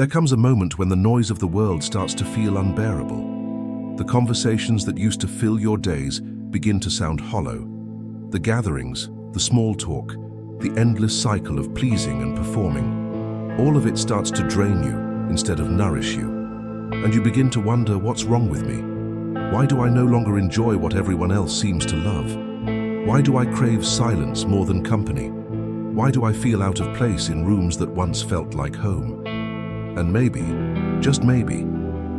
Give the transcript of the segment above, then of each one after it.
There comes a moment when the noise of the world starts to feel unbearable. The conversations that used to fill your days begin to sound hollow. The gatherings, the small talk, the endless cycle of pleasing and performing, all of it starts to drain you instead of nourish you. And you begin to wonder, what's wrong with me? Why do I no longer enjoy what everyone else seems to love? Why do I crave silence more than company? Why do I feel out of place in rooms that once felt like home? And maybe, just maybe,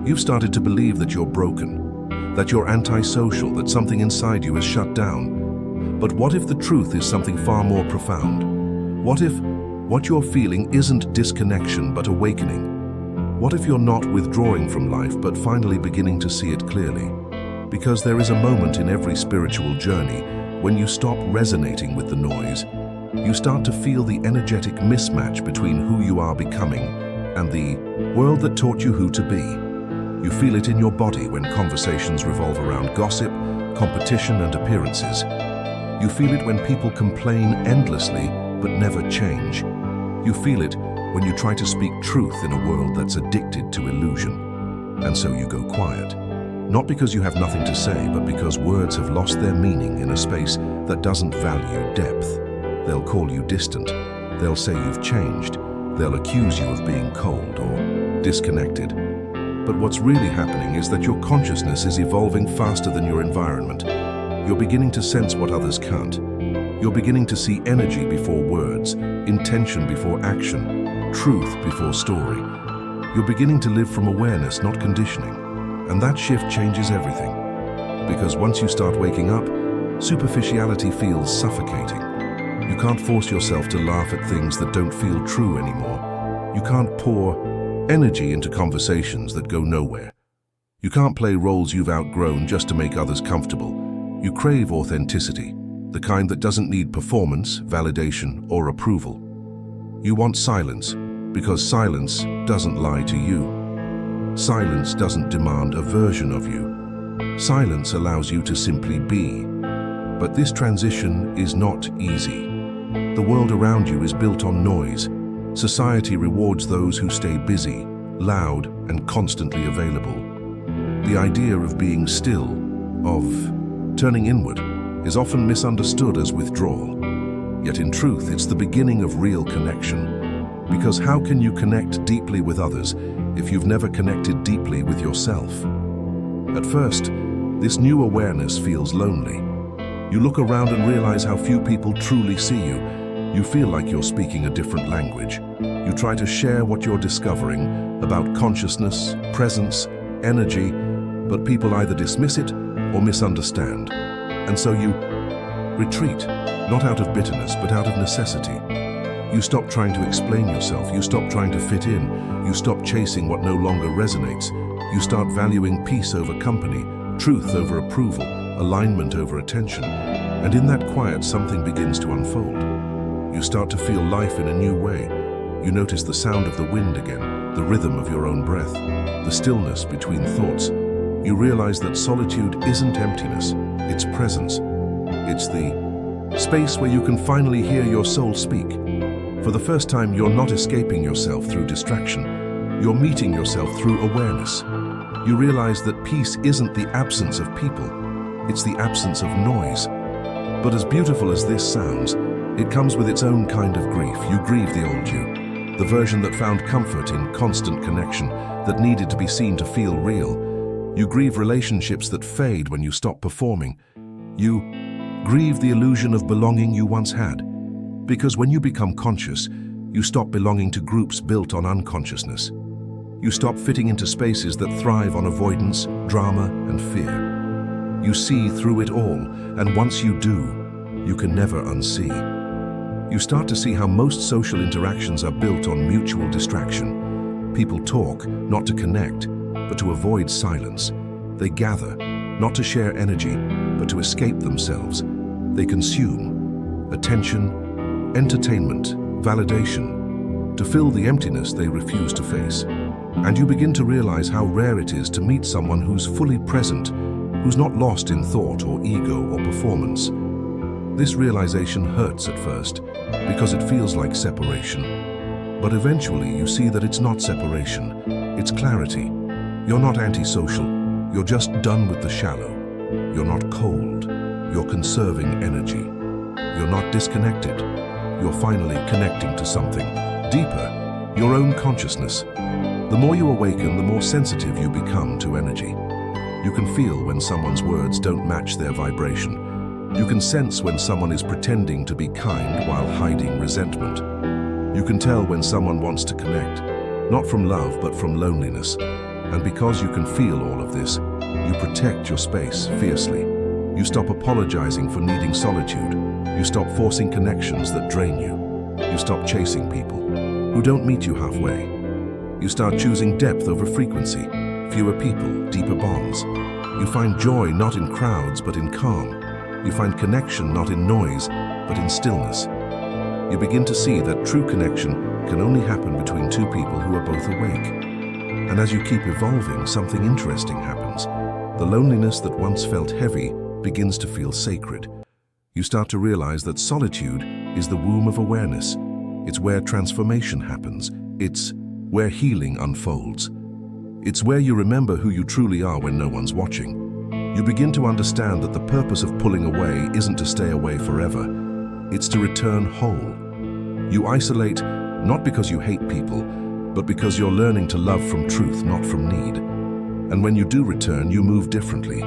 you've started to believe that you're broken, that you're antisocial, that something inside you is shut down. But what if the truth is something far more profound? What if what you're feeling isn't disconnection but awakening? What if you're not withdrawing from life but finally beginning to see it clearly? Because there is a moment in every spiritual journey when you stop resonating with the noise. You start to feel the energetic mismatch between who you are becoming and the world that taught you who to be. You feel it in your body when conversations revolve around gossip, competition, and appearances. You feel it when people complain endlessly but never change. You feel it when you try to speak truth in a world that's addicted to illusion. And so you go quiet. Not because you have nothing to say, but because words have lost their meaning in a space that doesn't value depth. They'll call you distant. They'll say you've changed. They'll accuse you of being cold or disconnected. But what's really happening is that your consciousness is evolving faster than your environment. You're beginning to sense what others can't. You're beginning to see energy before words, intention before action, truth before story. You're beginning to live from awareness, not conditioning. And that shift changes everything. Because once you start waking up, superficiality feels suffocating. You can't force yourself to laugh at things that don't feel true anymore. You can't pour energy into conversations that go nowhere. You can't play roles you've outgrown just to make others comfortable. You crave authenticity, the kind that doesn't need performance, validation, or approval. You want silence, because silence doesn't lie to you. Silence doesn't demand a version of you. Silence allows you to simply be. But this transition is not easy. The world around you is built on noise. Society rewards those who stay busy, loud, and constantly available. The idea of being still, of turning inward, is often misunderstood as withdrawal. Yet in truth, it's the beginning of real connection. Because how can you connect deeply with others if you've never connected deeply with yourself? At first, this new awareness feels lonely. You look around and realize how few people truly see you. You feel like you're speaking a different language. You try to share what you're discovering about consciousness, presence, energy, but people either dismiss it or misunderstand. And so you retreat, not out of bitterness, but out of necessity. You stop trying to explain yourself. You stop trying to fit in. You stop chasing what no longer resonates. You start valuing peace over company, truth over approval, alignment over attention. And in that quiet, something begins to unfold. You start to feel life in a new way. You notice the sound of the wind again, the rhythm of your own breath, the stillness between thoughts. You realize that solitude isn't emptiness, it's presence. It's the space where you can finally hear your soul speak. For the first time, you're not escaping yourself through distraction. You're meeting yourself through awareness. You realize that peace isn't the absence of people, it's the absence of noise. But as beautiful as this sounds, it comes with its own kind of grief. You grieve the old you, the version that found comfort in constant connection, that needed to be seen to feel real. You grieve relationships that fade when you stop performing. You grieve the illusion of belonging you once had. Because when you become conscious, you stop belonging to groups built on unconsciousness. You stop fitting into spaces that thrive on avoidance, drama, and fear. You see through it all, and once you do, you can never unsee. You start to see how most social interactions are built on mutual distraction. People talk, not to connect, but to avoid silence. They gather, not to share energy, but to escape themselves. They consume attention, entertainment, validation, to fill the emptiness they refuse to face. And you begin to realize how rare it is to meet someone who's fully present, who's not lost in thought or ego or performance. This realization hurts at first, because it feels like separation. But eventually you see that it's not separation, it's clarity. You're not antisocial, you're just done with the shallow. You're not cold, you're conserving energy. You're not disconnected, you're finally connecting to something deeper, your own consciousness. The more you awaken, the more sensitive you become to energy. You can feel when someone's words don't match their vibration. You can sense when someone is pretending to be kind while hiding resentment. You can tell when someone wants to connect, not from love but from loneliness. And because you can feel all of this, you protect your space fiercely. You stop apologizing for needing solitude. You stop forcing connections that drain you. You stop chasing people who don't meet you halfway. You start choosing depth over frequency, fewer people, deeper bonds. You find joy not in crowds but in calm. You find connection not in noise but in stillness. You begin to see that true connection can only happen between two people who are both awake. And as you keep evolving, something interesting happens. The loneliness that once felt heavy begins to feel sacred. You start to realize that solitude is the womb of awareness. It's where transformation happens. It's where healing unfolds. It's where you remember who you truly are when no one's watching. You begin to understand that the purpose of pulling away isn't to stay away forever. It's to return whole. You isolate not because you hate people, but because you're learning to love from truth, not from need. And when you do return, you move differently.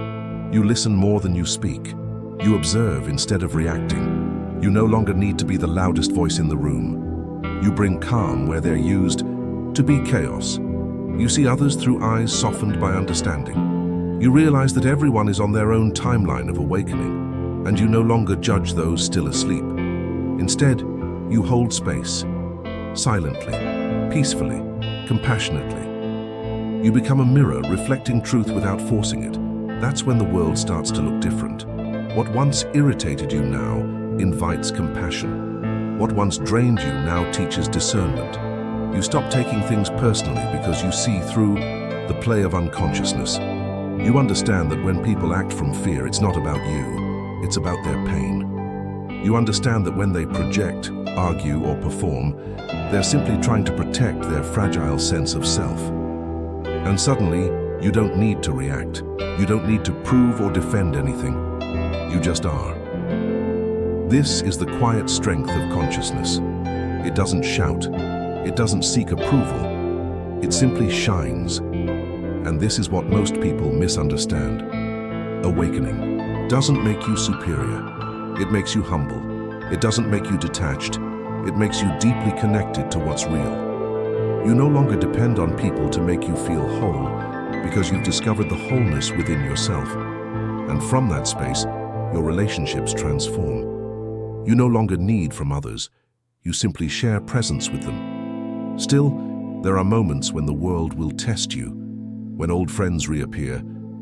You listen more than you speak. You observe instead of reacting. You no longer need to be the loudest voice in the room. You bring calm where they're used to be chaos. You see others through eyes softened by understanding. You realize that everyone is on their own timeline of awakening, and you no longer judge those still asleep. Instead, you hold space, silently, peacefully, compassionately. You become a mirror reflecting truth without forcing it. That's when the world starts to look different. What once irritated you now invites compassion. What once drained you now teaches discernment. You stop taking things personally because you see through the play of unconsciousness. You understand that when people act from fear, it's not about you, it's about their pain. You understand that when they project, argue, or perform, they're simply trying to protect their fragile sense of self. And suddenly, you don't need to react. You don't need to prove or defend anything. You just are. This is the quiet strength of consciousness. It doesn't shout. It doesn't seek approval. It simply shines. And this is what most people misunderstand. Awakening doesn't make you superior. It makes you humble. It doesn't make you detached. It makes you deeply connected to what's real. You no longer depend on people to make you feel whole because you've discovered the wholeness within yourself. And from that space, your relationships transform. You no longer need from others. You simply share presence with them. Still, there are moments when the world will test you, when old friends reappear,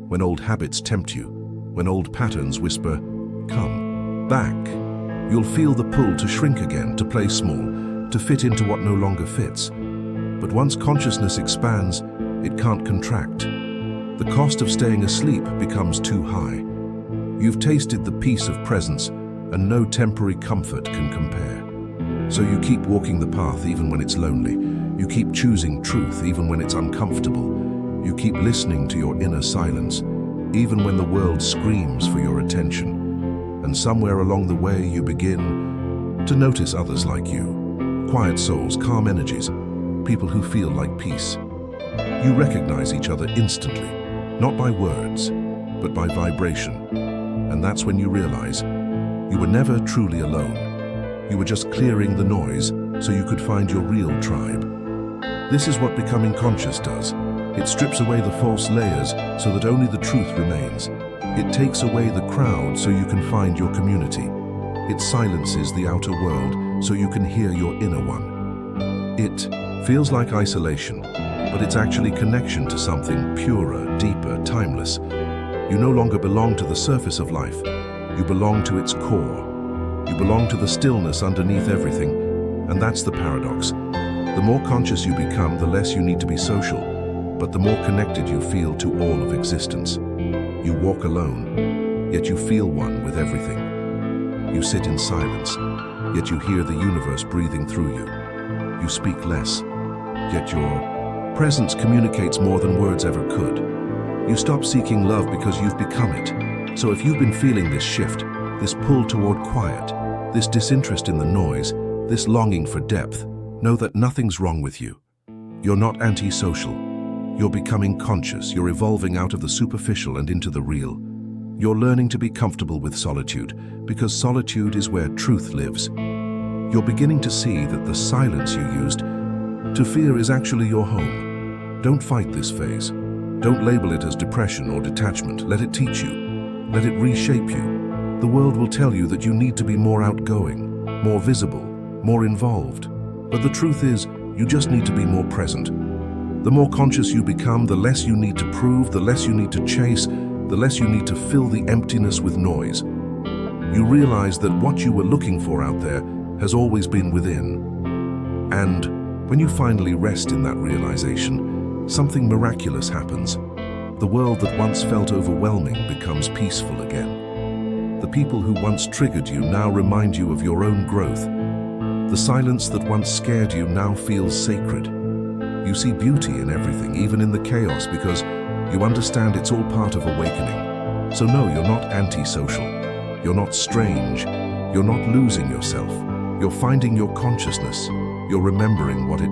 when old habits tempt you, when old patterns whisper, "Come back." You'll feel the pull to shrink again, to play small, to fit into what no longer fits. But once consciousness expands, it can't contract. The cost of staying asleep becomes too high. You've tasted the peace of presence, and no temporary comfort can compare. So you keep walking the path even when it's lonely. You keep choosing truth even when it's uncomfortable. You keep listening to your inner silence, even when the world screams for your attention. And somewhere along the way you begin to notice others like you. Quiet souls, calm energies, people who feel like peace. You recognize each other instantly, not by words, but by vibration. And that's when you realize you were never truly alone. You were just clearing the noise so you could find your real tribe. This is what becoming conscious does. It strips away the false layers so that only the truth remains. It takes away the crowd so you can find your community. It silences the outer world so you can hear your inner one. It feels like isolation, but it's actually connection to something purer, deeper, timeless. You no longer belong to the surface of life. You belong to its core. You belong to the stillness underneath everything, and that's the paradox. The more conscious you become, the less you need to be social, but the more connected you feel to all of existence. You walk alone, yet you feel one with everything. You sit in silence, yet you hear the universe breathing through you. You speak less, yet your presence communicates more than words ever could. You stop seeking love because you've become it. So if you've been feeling this shift, this pull toward quiet, this disinterest in the noise, this longing for depth, know that nothing's wrong with you. You're not antisocial. You're becoming conscious. You're evolving out of the superficial and into the real. You're learning to be comfortable with solitude, because solitude is where truth lives. You're beginning to see that the silence you used to fear is actually your home. Don't fight this phase. Don't label it as depression or detachment. Let it teach you. Let it reshape you. The world will tell you that you need to be more outgoing, more visible, more involved. But the truth is, you just need to be more present. The more conscious you become, the less you need to prove, the less you need to chase, the less you need to fill the emptiness with noise. You realize that what you were looking for out there has always been within. And when you finally rest in that realization, something miraculous happens. The world that once felt overwhelming becomes peaceful again. The people who once triggered you now remind you of your own growth. The silence that once scared you now feels sacred. You see beauty in everything, even in the chaos, because you understand it's all part of awakening. So no, you're not antisocial. You're not strange. You're not losing yourself. You're finding your consciousness. You're remembering what it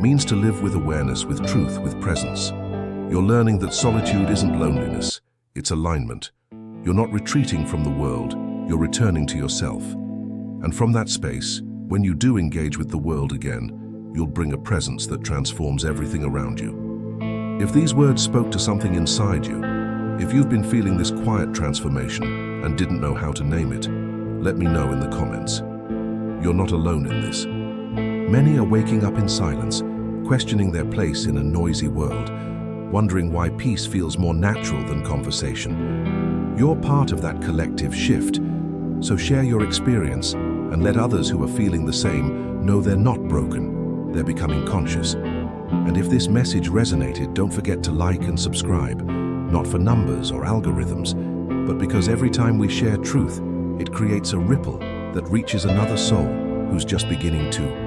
means to live with awareness, with truth, with presence. You're learning that solitude isn't loneliness, it's alignment. You're not retreating from the world, you're returning to yourself. And from that space, when you do engage with the world again, you'll bring a presence that transforms everything around you. If these words spoke to something inside you, if you've been feeling this quiet transformation and didn't know how to name it, let me know in the comments. You're not alone in this. Many are waking up in silence, questioning their place in a noisy world, wondering why peace feels more natural than conversation. You're part of that collective shift, so share your experience and let others who are feeling the same know they're not broken, they're becoming conscious. And if this message resonated, don't forget to like and subscribe, not for numbers or algorithms, but because every time we share truth, it creates a ripple that reaches another soul who's just beginning to